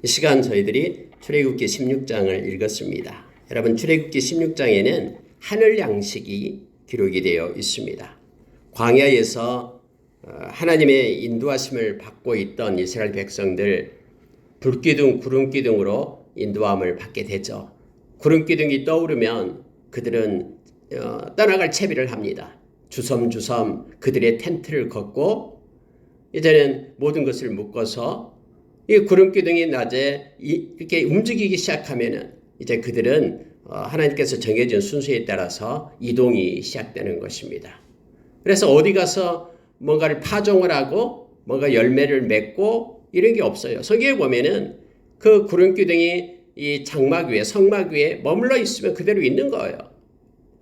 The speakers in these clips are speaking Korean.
이 시간 저희들이 출애굽기 16장을 읽었습니다. 여러분, 출애굽기 16장에는 하늘 양식이 기록이 되어 있습니다. 광야에서 하나님의 인도하심을 받고 있던 이스라엘 백성들, 불기둥, 구름기둥으로 인도함을 받게 되죠. 구름기둥이 떠오르면 그들은 떠나갈 채비를 합니다. 주섬주섬 그들의 텐트를 걷고 이제는 모든 것을 묶어서 이 구름기둥이 낮에 이렇게 움직이기 시작하면은 이제 그들은 하나님께서 정해진 순서에 따라서 이동이 시작되는 것입니다. 그래서 어디 가서 뭔가를 파종을 하고 뭔가 열매를 맺고 이런 게 없어요. 성경에 보면은 그 구름기둥이 이 장막 위에, 성막 위에 머물러 있으면 그대로 있는 거예요.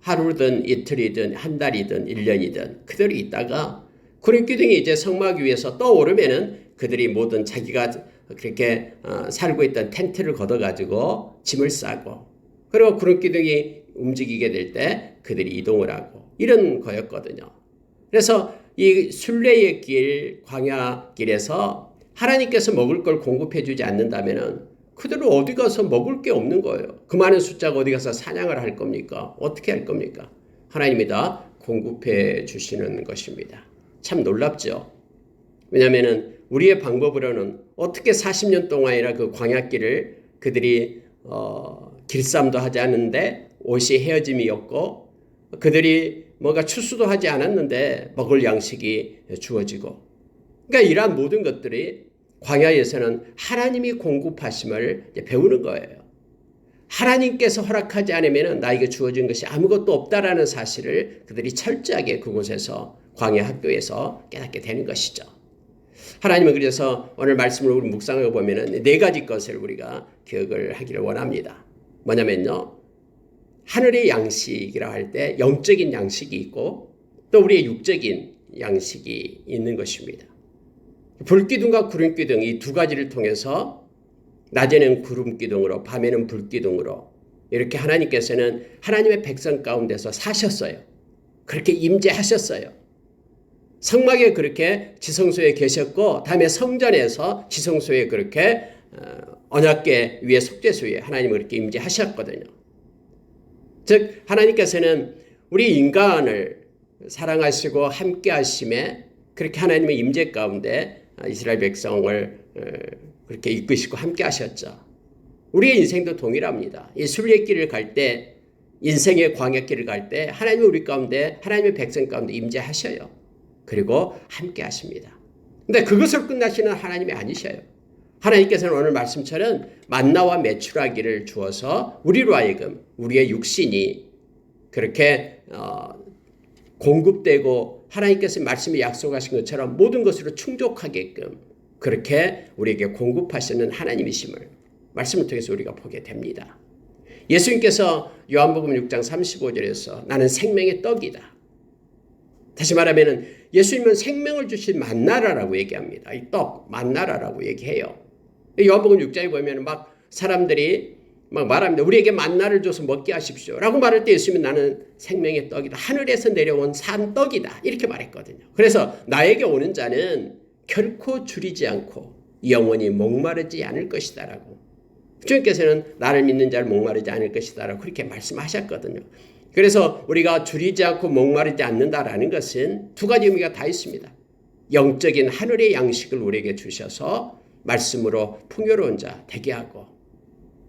하루든 이틀이든 한 달이든 1년이든 그대로 있다가 구름기둥이 이제 성막 위에서 떠오르면은 그들이 모든 자기가 그렇게 살고 있던 텐트를 걷어가지고 짐을 싸고, 그리고 구름기둥이 움직이게 될 때 그들이 이동을 하고 이런 거였거든요. 그래서 이 순례의 길, 광야 길에서 하나님께서 먹을 걸 공급해 주지 않는다면은 그들은 어디 가서 먹을 게 없는 거예요. 그 많은 숫자가 어디 가서 사냥을 할 겁니까? 어떻게 할 겁니까? 하나님이 다 공급해 주시는 것입니다. 참 놀랍죠. 왜냐하면은 우리의 방법으로는 어떻게 40년 동안이나 그 광야길을 그들이 길쌈도 하지 않는데 옷이 헤어짐이었고 그들이 뭔가 추수도 하지 않았는데 먹을 양식이 주어지고, 그러니까 이러한 모든 것들이 광야에서는 하나님이 공급하심을 배우는 거예요. 하나님께서 허락하지 않으면 나에게 주어진 것이 아무것도 없다라는 사실을 그들이 철저하게 그곳에서 광야 학교에서 깨닫게 되는 것이죠. 하나님은 그래서 오늘 말씀을 우리 묵상해 보면은 4가지 것을 우리가 기억을 하기를 원합니다. 뭐냐면요, 하늘의 양식이라 할 때 영적인 양식이 있고 또 우리의 육적인 양식이 있는 것입니다. 불기둥과 구름기둥 이 2가지를 통해서 낮에는 구름기둥으로 밤에는 불기둥으로 이렇게 하나님께서는 하나님의 백성 가운데서 사셨어요. 그렇게 임재하셨어요. 성막에 그렇게 지성소에 계셨고 다음에 성전에서 지성소에 그렇게 언약궤 위에 속죄소에 하나님은 그렇게 임재하셨거든요. 즉 하나님께서는 우리 인간을 사랑하시고 함께 하심에 그렇게 하나님의 임재 가운데 이스라엘 백성을 그렇게 이끄시고 함께 하셨죠. 우리의 인생도 동일합니다. 이 순례길을 갈 때, 인생의 광야길을 갈 때 하나님이 우리 가운데, 하나님의 백성 가운데 임재하셔요. 그리고 함께 하십니다. 근데 그것을 끝나시는 하나님이 아니셔요. 하나님께서는 오늘 말씀처럼 만나와 메추라기를 주어서 우리로 하여금 우리의 육신이 그렇게 공급되고 하나님께서 말씀이 약속하신 것처럼 모든 것으로 충족하게끔 그렇게 우리에게 공급하시는 하나님이심을 말씀을 통해서 우리가 보게 됩니다. 예수님께서 요한복음 6장 35절에서 나는 생명의 떡이다. 다시 말하면 예수님은 생명을 주신 만나라라고 얘기합니다. 이 떡, 만나라라고 얘기해요. 요한복음 6장에 보면 막 사람들이 막 말합니다. 우리에게 만나를 줘서 먹게 하십시오 라고 말할 때 예수님은 나는 생명의 떡이다. 하늘에서 내려온 산 떡이다. 이렇게 말했거든요. 그래서 나에게 오는 자는 결코 줄이지 않고 영원히 목마르지 않을 것이다 라고, 주님께서는 나를 믿는 자를 목마르지 않을 것이다 라고 그렇게 말씀하셨거든요. 그래서 우리가 줄이지 않고 목마르지 않는다라는 것은 2가지 의미가 다 있습니다. 영적인 하늘의 양식을 우리에게 주셔서 말씀으로 풍요로운 자 되게 하고,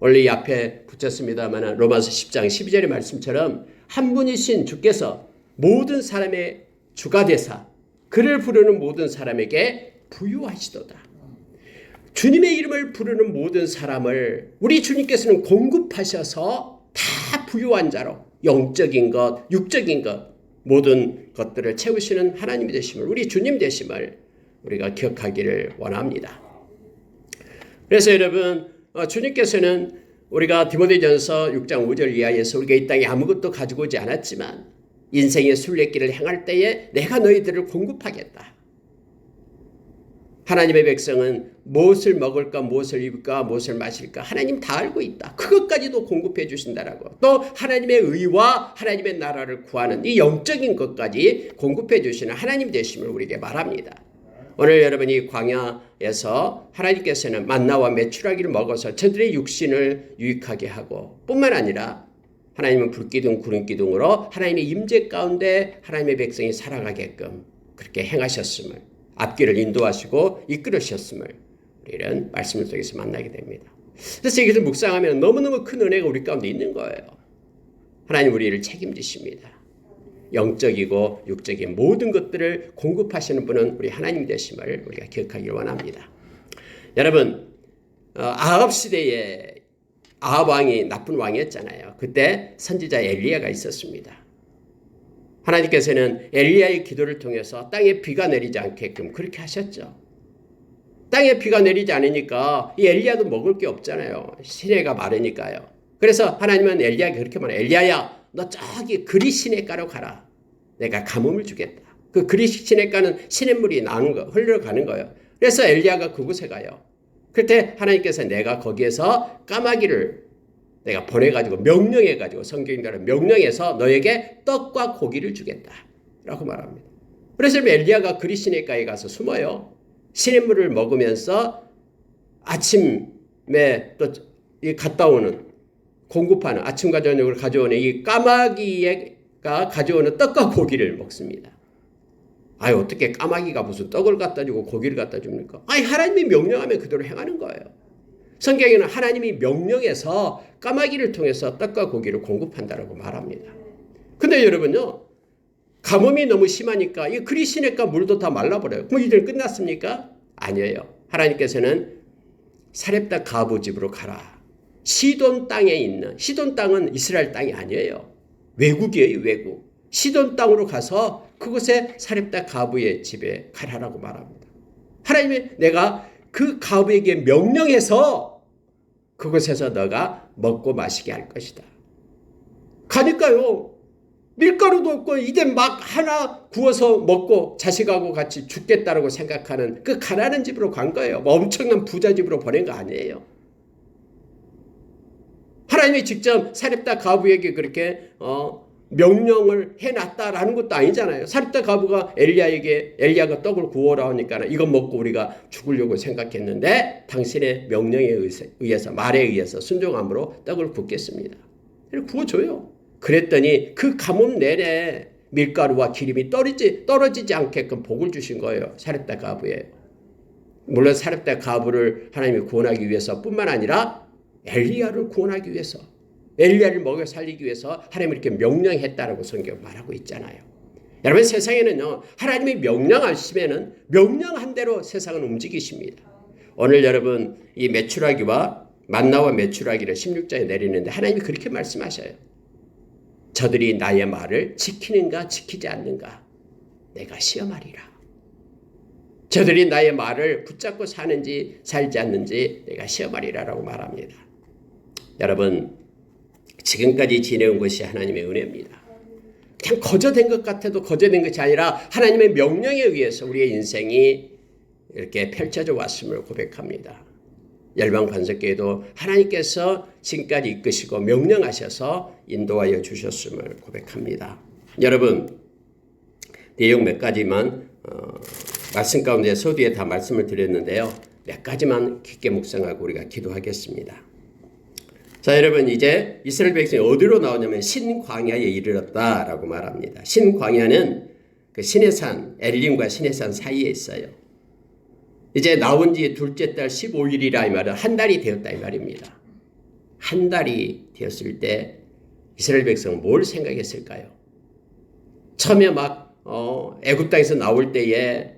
원래 이 앞에 붙였습니다만 로마서 10장 12절의 말씀처럼 한 분이신 주께서 모든 사람의 주가 되사 그를 부르는 모든 사람에게 부유하시도다. 주님의 이름을 부르는 모든 사람을 우리 주님께서는 공급하셔서 다 부유한 자로 영적인 것, 육적인 것 모든 것들을 채우시는 하나님이 되심을, 우리 주님 되심을 우리가 기억하기를 원합니다. 그래서 여러분, 주님께서는 우리가 디모데전서 6장 5절 이하에서 우리가 이 땅에 아무것도 가지고 오지 않았지만 인생의 순례길을 행할 때에 내가 너희들을 공급하겠다. 하나님의 백성은 무엇을 먹을까, 무엇을 입을까, 무엇을 마실까 하나님 다 알고 있다. 그것까지도 공급해 주신다라고. 또 하나님의 의와 하나님의 나라를 구하는 이 영적인 것까지 공급해 주시는 하나님 되심을 우리에게 말합니다. 오늘 여러분이 광야에서 하나님께서는 만나와 메추라기를 먹어서 저들의 육신을 유익하게 하고 뿐만 아니라 하나님은 불기둥 구름기둥으로 하나님의 임재 가운데 하나님의 백성이 살아가게끔 그렇게 행하셨음을, 앞길을 인도하시고 이끌으셨음을 우리는 말씀 속에서 만나게 됩니다. 그래서 이것을 묵상하면 너무너무 큰 은혜가 우리 가운데 있는 거예요. 하나님 우리를 책임지십니다. 영적이고 육적인 모든 것들을 공급하시는 분은 우리 하나님 되심을 우리가 기억하기를 원합니다. 여러분, 아합 시대에 아합 왕이 나쁜 왕이었잖아요. 그때 선지자 엘리야가 있었습니다. 하나님께서는 엘리야의 기도를 통해서 땅에 비가 내리지 않게끔 그렇게 하셨죠. 땅에 비가 내리지 않으니까 이 엘리야도 먹을 게 없잖아요. 시내가 마르니까요. 그래서 하나님은 엘리야에게 그렇게 말해요. 엘리야야, 너 저기 그리 시냇가로 가라. 내가 가뭄을 주겠다. 그 그리 시냇가는 시냇물이 나는 거, 흘러가는 거예요. 그래서 엘리야가 그곳에 가요. 그때 하나님께서 내가 거기에서 까마귀를 내가 보내가지고 명령해가지고 성경대로 명령해서 너에게 떡과 고기를 주겠다. 라고 말합니다. 그래서 엘리야가 그리 시냇가에 가서 숨어요. 시냇물을 먹으면서 아침에 또 갔다 오는 공급하는 아침과 저녁을 가져오는 이 까마귀가 가져오는 떡과 고기를 먹습니다. 아유, 어떻게 까마귀가 무슨 떡을 갖다 주고 고기를 갖다 줍니까? 아니, 하나님이 명령하면 그대로 행하는 거예요. 성경에는 하나님이 명령해서 까마귀를 통해서 떡과 고기를 공급한다라고 말합니다. 근데 여러분요, 가뭄이 너무 심하니까 이 그리 시냇가 물도 다 말라버려요. 그럼 이들 끝났습니까? 아니에요. 하나님께서는 사렙다 가부 집으로 가라. 시돈 땅에 있는, 시돈 땅은 이스라엘 땅이 아니에요. 외국이에요, 외국. 시돈 땅으로 가서 그곳에 사렙다 가부의 집에 가라라고 말합니다. 하나님이 내가 그 가부에게 명령해서 그곳에서 너가 먹고 마시게 할 것이다. 가니까요. 밀가루도 없고 이제 막 하나 구워서 먹고 자식하고 같이 죽겠다라고 생각하는 그 가난한 집으로 간 거예요. 뭐 엄청난 부자 집으로 보낸 거 아니에요. 하나님이 직접 사렙다 가부에게 그렇게 명령을 해놨다라는 것도 아니잖아요. 사렙다 가부가 엘리야가 떡을 구워라 하니까 이거 먹고 우리가 죽으려고 생각했는데 당신의 명령에 의해서 말에 의해서 순종함으로 떡을 굽겠습니다. 구워줘요. 그랬더니 그 가뭄 내내 밀가루와 기름이 떨어지지 않게끔 복을 주신 거예요. 사렙다 가부에. 물론 사렙다 가부를 하나님이 구원하기 위해서 뿐만 아니라 엘리야를 구원하기 위해서, 엘리야를 먹여 살리기 위해서 하나님이 이렇게 명령했다라고 성경 말하고 있잖아요. 여러분, 세상에는요, 하나님이 명령하시면은 명령한 대로 세상은 움직이십니다. 오늘 여러분 이 메추라기와 만나와 메추라기를 16장에 내리는데 하나님이 그렇게 말씀하셔요. 저들이 나의 말을 지키는가 지키지 않는가 내가 시험하리라. 저들이 나의 말을 붙잡고 사는지 살지 않는지 내가 시험하리라라고 말합니다. 여러분, 지금까지 지내온 것이 하나님의 은혜입니다. 그냥 거저된 것 같아도 거저된 것이 아니라 하나님의 명령에 의해서 우리의 인생이 이렇게 펼쳐져 왔음을 고백합니다. 열방 반석교회도 하나님께서 지금까지 이끄시고 명령하셔서 인도하여 주셨음을 고백합니다. 여러분, 내용 몇 가지만 말씀 가운데 서두에 다 말씀을 드렸는데요. 몇 가지만 깊게 묵상하고 우리가 기도하겠습니다. 자, 여러분, 이제 이스라엘 백성이 어디로 나오냐면 신광야에 이르렀다라고 말합니다. 신광야는 그 시내산, 엘림과 시내산 사이에 있어요. 이제 나온 지 둘째 달 15일이라 이 말은 한 달이 되었다 이 말입니다. 한 달이 되었을 때 이스라엘 백성은 뭘 생각했을까요? 처음에 막 애굽 땅에서 나올 때에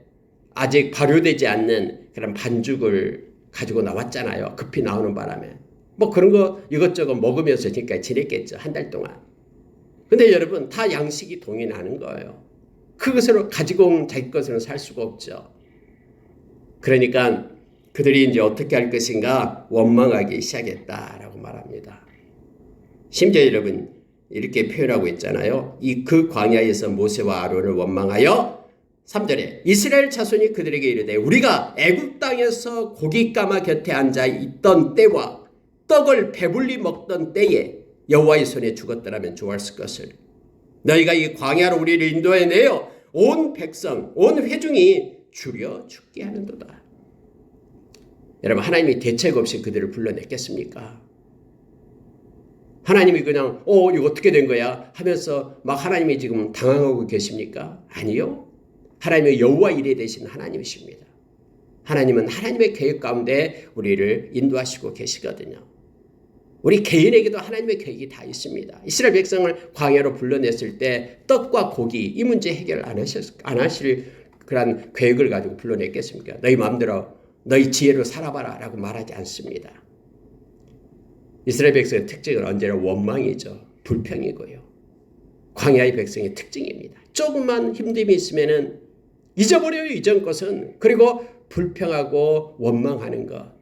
아직 발효되지 않는 그런 반죽을 가지고 나왔잖아요. 급히 나오는 바람에. 뭐 그런 거 이것저것 먹으면서 지금까지 지냈겠죠. 한 달 동안. 근데 여러분, 다 양식이 동일하는 거예요. 그것으로 가지고 온 자기 것으로는 살 수가 없죠. 그러니까 그들이 이제 어떻게 할 것인가 원망하기 시작했다라고 말합니다. 심지어 여러분 이렇게 표현하고 있잖아요. 그 광야에서 모세와 아론을 원망하여 3절에 이스라엘 자손이 그들에게 이르되 우리가 애굽 땅에서 고깃가마 곁에 앉아 있던 때와 떡을 배불리 먹던 때에 여호와의 손에 죽었더라면 좋았을 것을 너희가 이 광야로 우리를 인도해내어 온 백성 온 회중이 줄여 죽게 하는도다. 여러분, 하나님이 대책 없이 그들을 불러냈겠습니까? 하나님이 그냥 이거 어떻게 된 거야 하면서 막 하나님이 지금 당황하고 계십니까? 아니요. 하나님의 여호와 이레 되신 하나님이십니다. 하나님은 하나님의 계획 가운데 우리를 인도하시고 계시거든요. 우리 개인에게도 하나님의 계획이 다 있습니다. 이스라엘 백성을 광야로 불러냈을 때 떡과 고기 이 문제 해결 안 하실 그런 계획을 가지고 불러냈겠습니까? 너희 마음대로 너희 지혜로 살아봐라 라고 말하지 않습니다. 이스라엘 백성의 특징은 언제나 원망이죠. 불평이고요. 광야의 백성의 특징입니다. 조금만 힘듦이 있으면은 잊어버려요. 이전 것은. 그리고 불평하고 원망하는 것.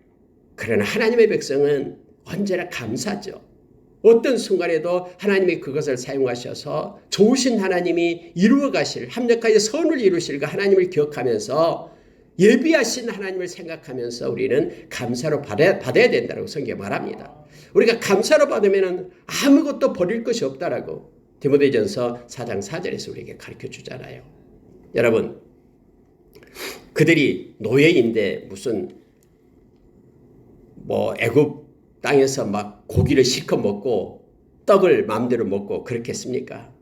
그러나 하나님의 백성은 언제나 감사죠. 어떤 순간에도 하나님이 그것을 사용하셔서 좋으신 하나님이 이루어 가실 합력하여 선을 이루실 그 하나님을 기억하면서 예비하신 하나님을 생각하면서 우리는 감사로 받아야 된다고 성경에 말합니다. 우리가 감사로 받으면 아무것도 버릴 것이 없다라고 디모데전서 4장 4절에서 우리에게 가르쳐 주잖아요. 여러분, 그들이 노예인데 무슨 애굽 땅에서 막 고기를 실컷 먹고 떡을 마음대로 먹고 그렇겠습니까?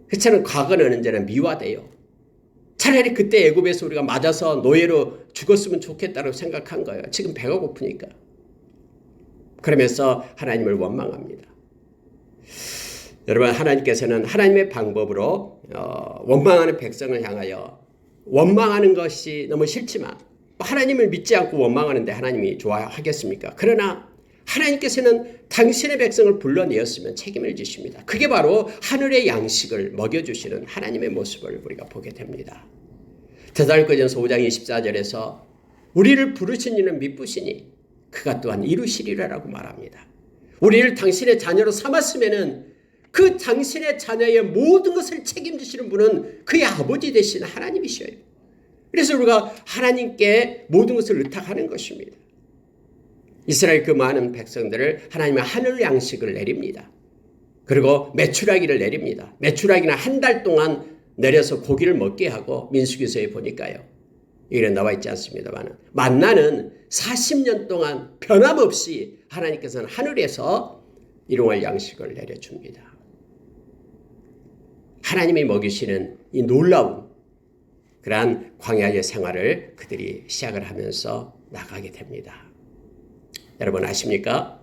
그렇잖아요. 과거는 언제나 미화돼요. 차라리 그때 애굽에서 우리가 맞아서 노예로 죽었으면 좋겠다고 생각한 거예요. 지금 배가 고프니까. 그러면서 하나님을 원망합니다. 여러분, 하나님께서는 하나님의 방법으로 원망하는 백성을 향하여 원망하는 것이 너무 싫지만 하나님을 믿지 않고 원망하는데 하나님이 좋아하겠습니까? 그러나 하나님께서는 당신의 백성을 불러내었으면 책임을 지십니다. 그게 바로 하늘의 양식을 먹여주시는 하나님의 모습을 우리가 보게 됩니다. 데살로니가전서 5장 24절에서 우리를 부르신 이는 미쁘시니 그가 또한 이루시리라라고 말합니다. 우리를 당신의 자녀로 삼았으면은 그 당신의 자녀의 모든 것을 책임지시는 분은 그의 아버지 되신 하나님이셔요. 그래서 우리가 하나님께 모든 것을 의탁하는 것입니다. 이스라엘 그 많은 백성들을 하나님의 하늘 양식을 내립니다. 그리고 메추라기를 내립니다. 메추라기는 한 달 동안 내려서 고기를 먹게 하고 민수기서에 보니까요. 이런 나와 있지 않습니다만 만나는 40년 동안 변함없이 하나님께서는 하늘에서 일용할 양식을 내려줍니다. 하나님이 먹이시는 이 놀라운 그러한 광야의 생활을 그들이 시작을 하면서 나가게 됩니다. 여러분 아십니까?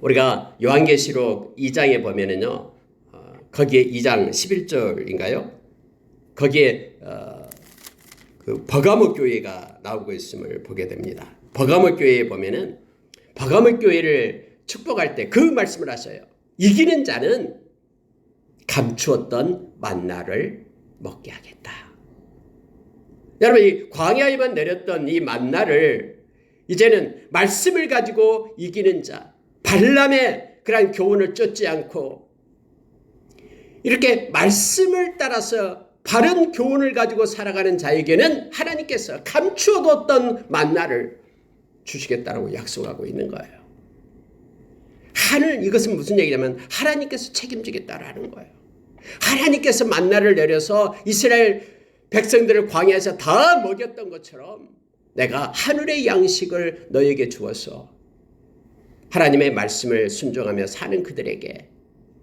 우리가 요한계시록 2장에 보면은요, 거기에 2장 11절인가요? 거기에 그 버가모 교회가 나오고 있음을 보게 됩니다. 버가모 교회에 보면은 버가모 교회를 축복할 때 그 말씀을 하셔요. 이기는 자는 감추었던 만나를 먹게 하겠다. 여러분, 이 광야에만 내렸던 이 만나를 이제는 말씀을 가지고 이기는 자, 발람의 그런 교훈을 쫓지 않고 이렇게 말씀을 따라서 바른 교훈을 가지고 살아가는 자에게는 하나님께서 감추어뒀던 만나를 주시겠다고 약속하고 있는 거예요. 이것은 무슨 얘기냐면 하나님께서 책임지겠다라는 거예요. 하나님께서 만나를 내려서 이스라엘 백성들을 광야에서 다 먹였던 것처럼 내가 하늘의 양식을 너에게 주어서 하나님의 말씀을 순종하며 사는 그들에게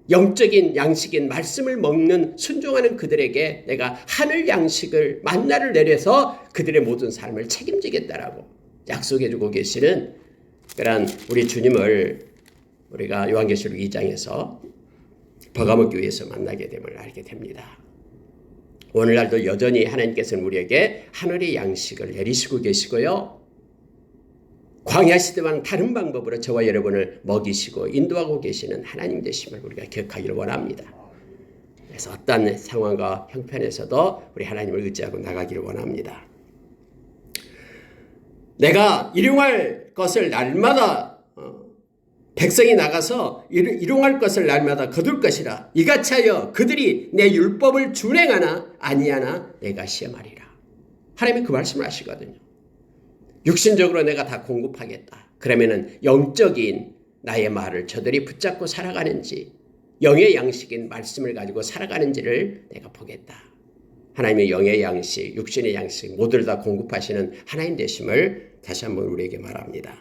영적인 양식인 말씀을 먹는 순종하는 그들에게 내가 하늘 양식을 만나를 내려서 그들의 모든 삶을 책임지겠다라고 약속해주고 계시는 그런 우리 주님을 우리가 요한계시록 2장에서 버가모 교회에서 만나게 됨을 알게 됩니다. 오늘날도 여전히 하나님께서는 우리에게 하늘의 양식을 내리시고 계시고요. 광야 시대와는 다른 방법으로 저와 여러분을 먹이시고 인도하고 계시는 하나님 되심을 우리가 기억하기를 원합니다. 그래서 어떤 상황과 형편에서도 우리 하나님을 의지하고 나가기를 원합니다. 내가 일용할 것을 날마다 백성이 나가서 일용할 것을 날마다 거둘 것이라. 이같이 하여 그들이 내 율법을 준행하나 아니하나 내가 시험하리라. 하나님이 그 말씀을 하시거든요. 육신적으로 내가 다 공급하겠다. 그러면은 영적인 나의 말을 저들이 붙잡고 살아가는지 영의 양식인 말씀을 가지고 살아가는지를 내가 보겠다. 하나님의 영의 양식, 육신의 양식 모두를 다 공급하시는 하나님 되심을 다시 한번 우리에게 말합니다.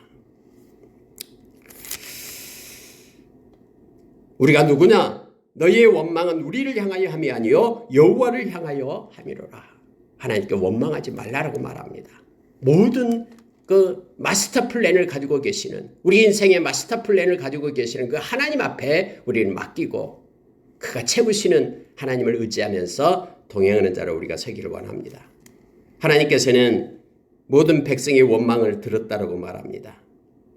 우리가 누구냐? 너희의 원망은 우리를 향하여 함이 아니요 여호와를 향하여 함이로라. 하나님께 원망하지 말라라고 말합니다. 모든 그 마스터 플랜을 가지고 계시는, 우리 인생의 마스터 플랜을 가지고 계시는 그 하나님 앞에 우리는 맡기고 그가 채우시는 하나님을 의지하면서 동행하는 자로 우리가 서기를 원합니다. 하나님께서는 모든 백성의 원망을 들었다라고 말합니다.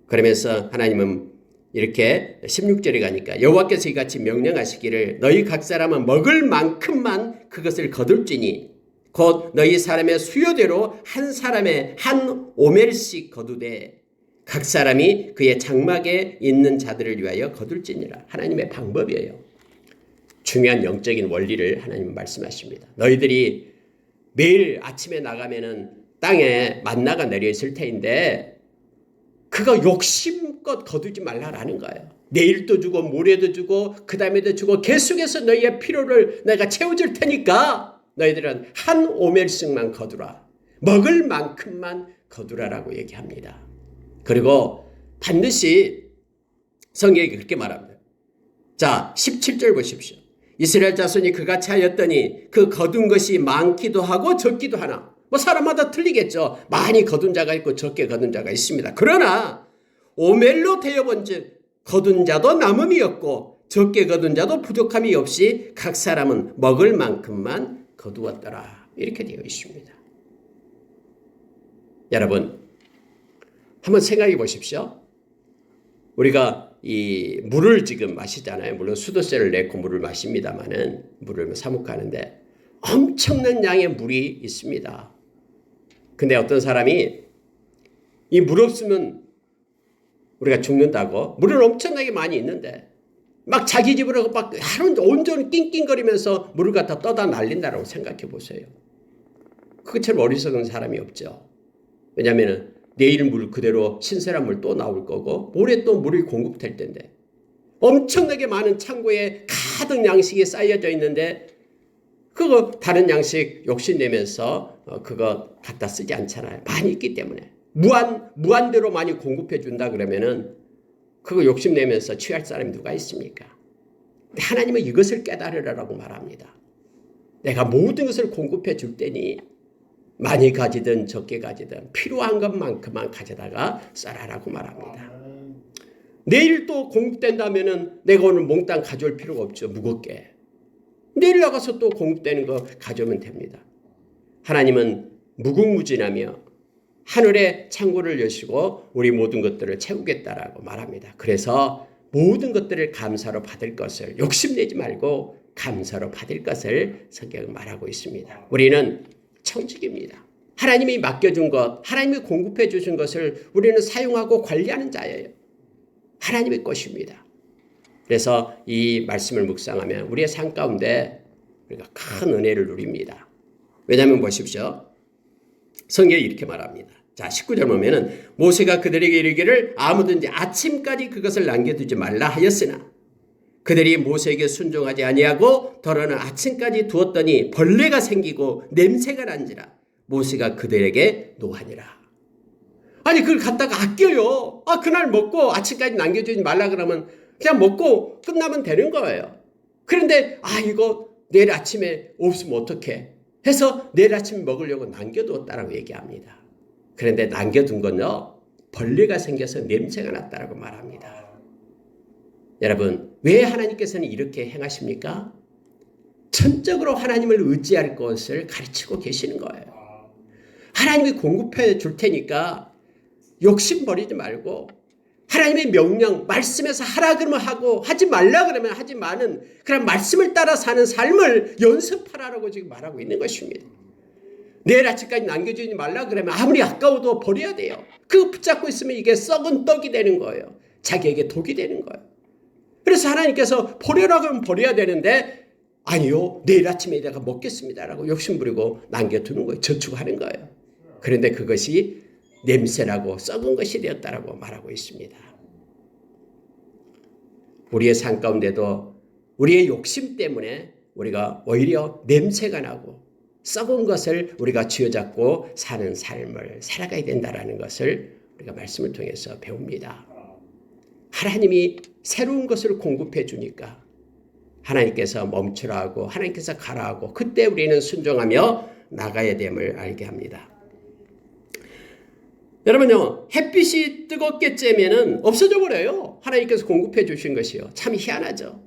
그러면서 하나님은 이렇게 16절에 가니까 여호와께서 이같이 명령하시기를 너희 각 사람은 먹을 만큼만 그것을 거둘지니 곧 너희 사람의 수요대로 한 사람의 한 오멜씩 거두되 각 사람이 그의 장막에 있는 자들을 위하여 거둘지니라. 하나님의 방법이에요. 중요한 영적인 원리를 하나님은 말씀하십니다. 너희들이 매일 아침에 나가면은 땅에 만나가 내려 있을 테인데 그거 욕심껏 거두지 말라라는 거예요. 내일도 주고 모레도 주고 그 다음에도 주고 계속해서 너희의 필요를 내가 채워줄 테니까 너희들은 한 오멜씩만 거두라. 먹을 만큼만 거두라라고 얘기합니다. 그리고 반드시 성경이 그렇게 말합니다. 자, 17절 보십시오. 이스라엘 자손이 그같이 하였더니 그 거둔 것이 많기도 하고 적기도 하나. 뭐 사람마다 틀리겠죠. 많이 거둔 자가 있고 적게 거둔 자가 있습니다. 그러나 오멜로 되어본즉 거둔 자도 남음이 없고 적게 거둔 자도 부족함이 없이 각 사람은 먹을 만큼만 거두었더라. 이렇게 되어 있습니다. 여러분 한번 생각해 보십시오. 우리가 이 물을 지금 마시잖아요. 물론 수도세를 내고 물을 마십니다만은 물을 사먹하는데 엄청난 양의 물이 있습니다. 근데 어떤 사람이 이 물 없으면 우리가 죽는다고, 물은 엄청나게 많이 있는데 막 자기 집으로 막 하루 온종일 낑낑거리면서 물을 갖다 떠다 날린다라고 생각해 보세요. 그것처럼 어리석은 사람이 없죠. 왜냐하면 내일 물 그대로 신선한 물 또 나올 거고 모레 또 물이 공급될 텐데 엄청나게 많은 창고에 가득 양식이 쌓여져 있는데 그거 다른 양식 욕심내면서 그거 갖다 쓰지 않잖아요. 많이 있기 때문에 무한대로 많이 공급해 준다 그러면은 그거 욕심내면서 취할 사람이 누가 있습니까? 근데 하나님은 이것을 깨달으라고 말합니다. 내가 모든 것을 공급해 줄 테니 많이 가지든 적게 가지든 필요한 것만큼만 가져다가 써라라고 말합니다. 내일 또 공급된다면은 내가 오늘 몽땅 가져올 필요가 없죠. 무겁게. 내일 나가서 또 공급되는 거 가져오면 됩니다. 하나님은 무궁무진하며 하늘의 창고를 여시고 우리 모든 것들을 채우겠다라고 말합니다. 그래서 모든 것들을 감사로 받을 것을 욕심내지 말고 감사로 받을 것을 성경은 말하고 있습니다. 우리는 청직입니다. 하나님이 맡겨준 것, 하나님이 공급해 주신 것을 우리는 사용하고 관리하는 자예요. 하나님의 것입니다. 그래서 이 말씀을 묵상하면 우리의 삶 가운데 우리가 큰 은혜를 누립니다. 왜냐하면 보십시오. 성경이 이렇게 말합니다. 자, 19절 보면은 모세가 그들에게 이르기를 아무든지 아침까지 그것을 남겨두지 말라 하였으나 그들이 모세에게 순종하지 아니하고 더러는 아침까지 두었더니 벌레가 생기고 냄새가 난지라 모세가 그들에게 노하니라. 아니 그걸 갖다가 아껴요. 그날 먹고 아침까지 남겨주지 말라 그러면 그냥 먹고 끝나면 되는 거예요. 그런데 이거 내일 아침에 없으면 어떡해 해서 내일 아침에 먹으려고 남겨두었다라고 얘기합니다. 그런데 남겨둔 건요 벌레가 생겨서 냄새가 났다라고 말합니다. 여러분 왜 하나님께서는 이렇게 행하십니까? 전적으로 하나님을 의지할 것을 가르치고 계시는 거예요. 하나님이 공급해 줄 테니까 욕심 버리지 말고 하나님의 명령 말씀에서 하라 그러면 하고 하지 말라 그러면 하지만은 그냥 말씀을 따라 사는 삶을 연습하라고 지금 말하고 있는 것입니다. 내일 아침까지 남겨주지 말라 그러면 아무리 아까워도 버려야 돼요. 그거 붙잡고 있으면 이게 썩은 떡이 되는 거예요. 자기에게 독이 되는 거예요. 그래서 하나님께서 버려라 그러면 버려야 되는데 아니요 내일 아침에 내가 먹겠습니다라고 욕심부리고 남겨두는 거예요. 저축하는 거예요. 그런데 그것이 냄새나고 썩은 것이 되었다라고 말하고 있습니다. 우리의 삶 가운데도 우리의 욕심 때문에 우리가 오히려 냄새가 나고 썩은 것을 우리가 쥐어잡고 사는 삶을 살아가야 된다라는 것을 우리가 말씀을 통해서 배웁니다. 하나님이 새로운 것을 공급해 주니까 하나님께서 멈추라고 하나님께서 가라고 그때 우리는 순종하며 나가야 됨을 알게 합니다. 여러분요, 햇빛이 뜨겁게 쬐면은 없어져 버려요. 하나님께서 공급해 주신 것이요. 참 희한하죠.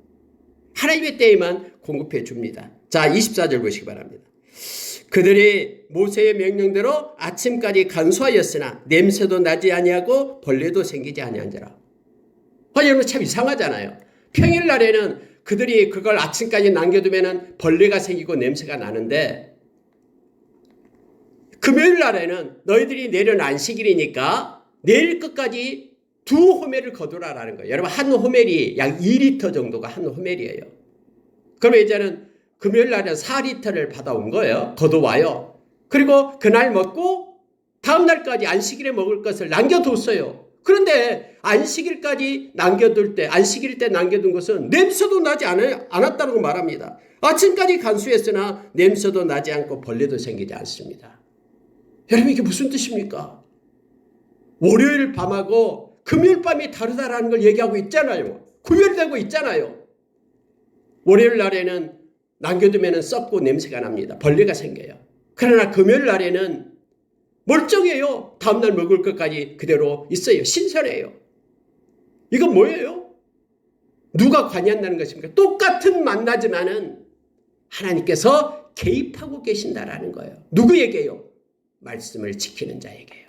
하나님의 때에만 공급해 줍니다. 자, 24절 보시기 바랍니다. 그들이 모세의 명령대로 아침까지 간수하였으나 냄새도 나지 아니하고 벌레도 생기지 아니한지라. 여러분 참 이상하잖아요. 평일날에는 그들이 그걸 아침까지 남겨두면 벌레가 생기고 냄새가 나는데 금요일날에는 너희들이 내려는 안식일이니까 내일 끝까지 2호멜을 거두라라는 거예요. 여러분 한 호멜이 약 2리터 정도가 한 호멜이에요. 그러면 이제는 금요일날은 4리터를 받아온 거예요. 거둬와요. 그리고 그날 먹고 다음날까지 안식일에 먹을 것을 남겨뒀어요. 그런데 안식일까지 남겨둘 때, 안식일 때 남겨둔 것은 냄새도 나지 않았다고 말합니다. 아침까지 간수했으나 냄새도 나지 않고 벌레도 생기지 않습니다. 여러분 이게 무슨 뜻입니까? 월요일 밤하고 금요일 밤이 다르다라는 걸 얘기하고 있잖아요. 구별되고 있잖아요. 월요일 날에는 남겨두면 썩고 냄새가 납니다. 벌레가 생겨요. 그러나 금요일 날에는 멀쩡해요. 다음날 먹을 것까지 그대로 있어요. 신선해요. 이건 뭐예요? 누가 관여한다는 것입니까? 똑같은 만나지만은 하나님께서 개입하고 계신다라는 거예요. 누구에게요? 말씀을 지키는 자에게요.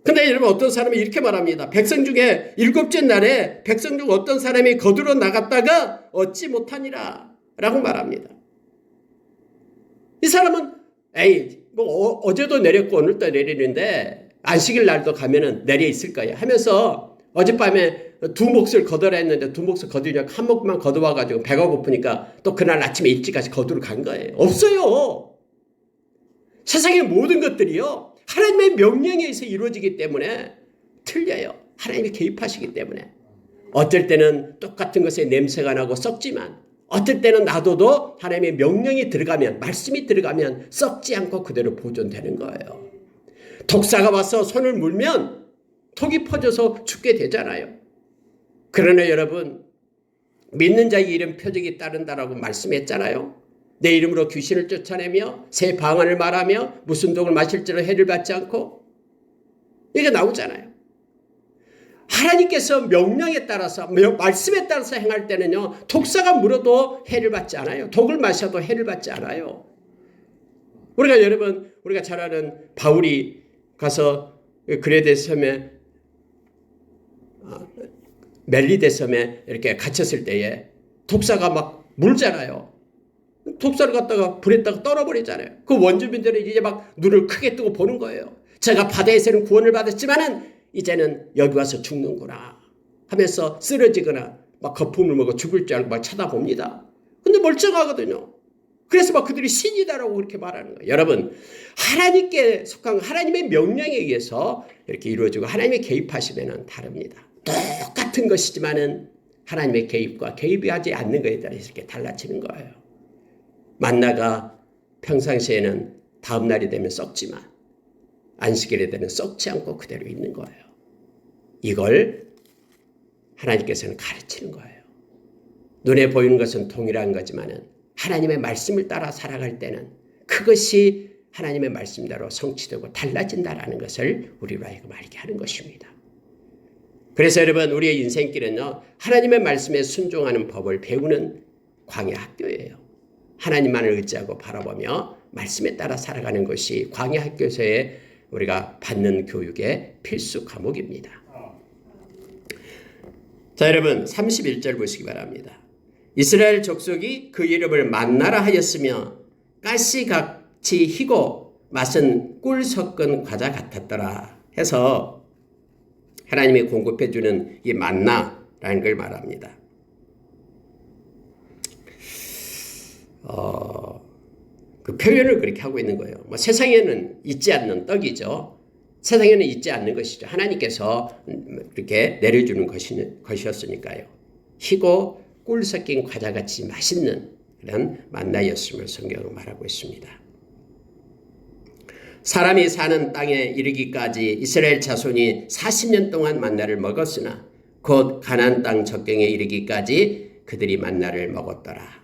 근데 여러분 어떤 사람이 이렇게 말합니다. 백성 중에 7째 날에 백성 중 어떤 사람이 거두러 나갔다가 얻지 못하니라 라고 말합니다. 이 사람은 어제도 내렸고 오늘도 내리는데 안식일 날도 가면은 내려 있을 거야 하면서 어젯밤에 2몫을 거두라 했는데 2몫을 거두려고 한 몫만 거두어가지고 배가 고프니까 또 그날 아침에 일찍까지 거두러 간 거예요. 없어요. 세상의 모든 것들이요. 하나님의 명령에 의해서 이루어지기 때문에 틀려요. 하나님이 개입하시기 때문에. 어떨 때는 똑같은 것에 냄새가 나고 썩지만 어떨 때는 놔둬도 하나님의 명령이 들어가면 말씀이 들어가면 썩지 않고 그대로 보존되는 거예요. 독사가 와서 손을 물면 톡이 퍼져서 죽게 되잖아요. 그러나 여러분 믿는 자의 이름 표적이 따른다라고 말씀했잖아요. 내 이름으로 귀신을 쫓아내며 새 방언을 말하며 무슨 독을 마실지로 해를 받지 않고 이게 나오잖아요. 하나님께서 명령에 따라서 말씀에 따라서 행할 때는요. 독사가 물어도 해를 받지 않아요. 독을 마셔도 해를 받지 않아요. 우리가 잘 아는 바울이 가서 그레데 섬에 멜리데 섬에 이렇게 갇혔을 때에 독사가 막 물잖아요. 독사를 갖다가 불에다가 떨어버리잖아요. 그 원주민들은 이제 막 눈을 크게 뜨고 보는 거예요. 제가 바다에서는 구원을 받았지만은 이제는 여기 와서 죽는구나 하면서 쓰러지거나 막 거품을 먹어 죽을 줄 알고 막 쳐다봅니다. 근데 멀쩡하거든요. 그래서 막 그들이 신이다라고 그렇게 말하는 거예요. 여러분 하나님께 속한 하나님의 명령에 의해서 이렇게 이루어지고 하나님의 개입하시면은 다릅니다. 똑같은 것이지만은 하나님의 개입과 개입이 하지 않는 것에 따라서 이렇게 달라지는 거예요. 만나가 평상시에는 다음 날이 되면 썩지만 안식일에 되면 썩지 않고 그대로 있는 거예요. 이걸 하나님께서는 가르치는 거예요. 눈에 보이는 것은 동일한 거지만은 하나님의 말씀을 따라 살아갈 때는 그것이 하나님의 말씀대로 성취되고 달라진다라는 것을 우리로 하여금 알게 하는 것입니다. 그래서 여러분 우리의 인생길은요. 하나님의 말씀에 순종하는 법을 배우는 광야 학교예요. 하나님만을 의지하고 바라보며 말씀에 따라 살아가는 것이 광야 학교에서의 우리가 받는 교육의 필수 과목입니다. 자, 여러분 31절 보시기 바랍니다. 이스라엘 족속이 그 이름을 만나라 하였으며 가시같이 희고 맛은 꿀 섞은 과자 같았더라 해서 하나님이 공급해 주는 이 만나라는 걸 말합니다. 그 표현을 그렇게 하고 있는 거예요. 뭐 세상에는 있지 않는 떡이죠. 세상에는 있지 않는 것이죠. 하나님께서 이렇게 내려주는 것이었으니까요. 희고 꿀 섞인 과자같이 맛있는 그런 만나였음을 성경은 말하고 있습니다. 사람이 사는 땅에 이르기까지 이스라엘 자손이 40년 동안 만나를 먹었으나 곧 가나안 땅 적경에 이르기까지 그들이 만나를 먹었더라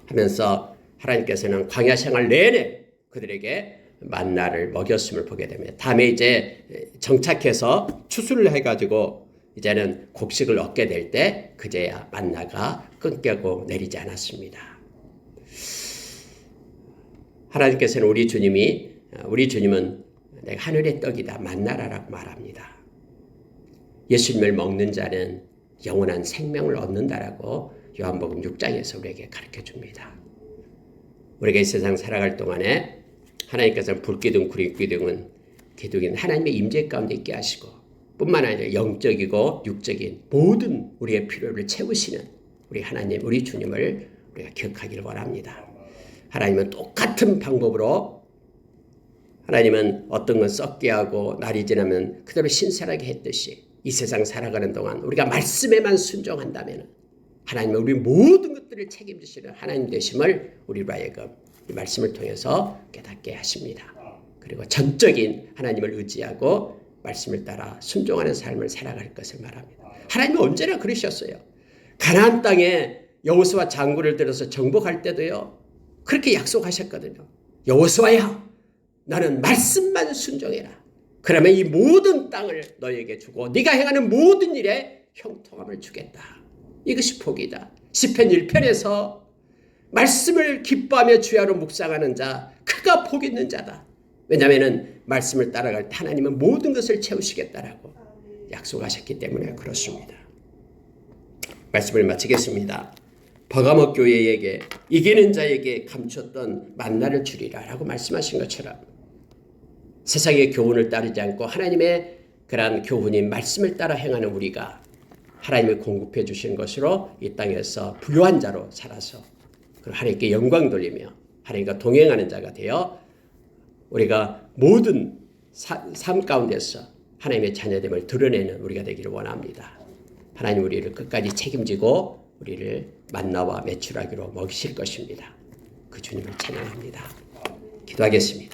하면서 하나님께서는 광야 생활 내내 그들에게 만나를 먹였음을 보게 됩니다. 다음에 이제 정착해서 추수를 해가지고 이제는 곡식을 얻게 될 때 그제야 만나가 끊기고 내리지 않았습니다. 하나님께서는 우리 주님은 내가 하늘의 떡이다 만나라라고 말합니다. 예수님을 먹는 자는 영원한 생명을 얻는다라고 요한복음 6장에서 우리에게 가르쳐줍니다. 우리가 이 세상 살아갈 동안에 하나님께서는 불기둥 구릿기둥은 기둥인 하나님의 임재 가운데 있게 하시고 뿐만 아니라 영적이고 육적인 모든 우리의 필요를 채우시는 우리 하나님, 우리 주님을 우리가 기억하기를 원합니다. 하나님은 똑같은 방법으로 하나님은 어떤 건 썩게 하고 날이 지나면 그대로 신선하게 했듯이 이 세상 살아가는 동안 우리가 말씀에만 순종한다면 하나님은 우리 모든 것들을 책임지시는 하나님 되심을 우리로 하여금 이 말씀을 통해서 깨닫게 하십니다. 그리고 전적인 하나님을 의지하고 말씀을 따라 순종하는 삶을 살아갈 것을 말합니다. 하나님은 언제나 그러셨어요. 가나안 땅에 여호수아 장군을 들어서 정복할 때도요. 그렇게 약속하셨거든요. 여호수아야 너는 말씀만 순종해라. 그러면 이 모든 땅을 너에게 주고 네가 행하는 모든 일에 형통함을 주겠다. 이것이 복이다. 시편 1편에서 말씀을 기뻐하며 주야로 묵상하는 자 그가 복 있는 자다. 왜냐하면 말씀을 따라갈 때 하나님은 모든 것을 채우시겠다라고 약속하셨기 때문에 그렇습니다. 말씀을 마치겠습니다. 버가모 교회에게 이기는 자에게 감췄던 만나를 주리라 라고 말씀하신 것처럼 세상의 교훈을 따르지 않고 하나님의 그러한 교훈인 말씀을 따라 행하는 우리가 하나님이 공급해 주신 것으로 이 땅에서 부유한 자로 살아서 하나님께 영광 돌리며 하나님과 동행하는 자가 되어 우리가 모든 삶 가운데서 하나님의 자녀됨을 드러내는 우리가 되기를 원합니다. 하나님 우리를 끝까지 책임지고 우리를 만나와 매출하기로 먹이실 것입니다. 그 주님을 찬양합니다. 기도하겠습니다.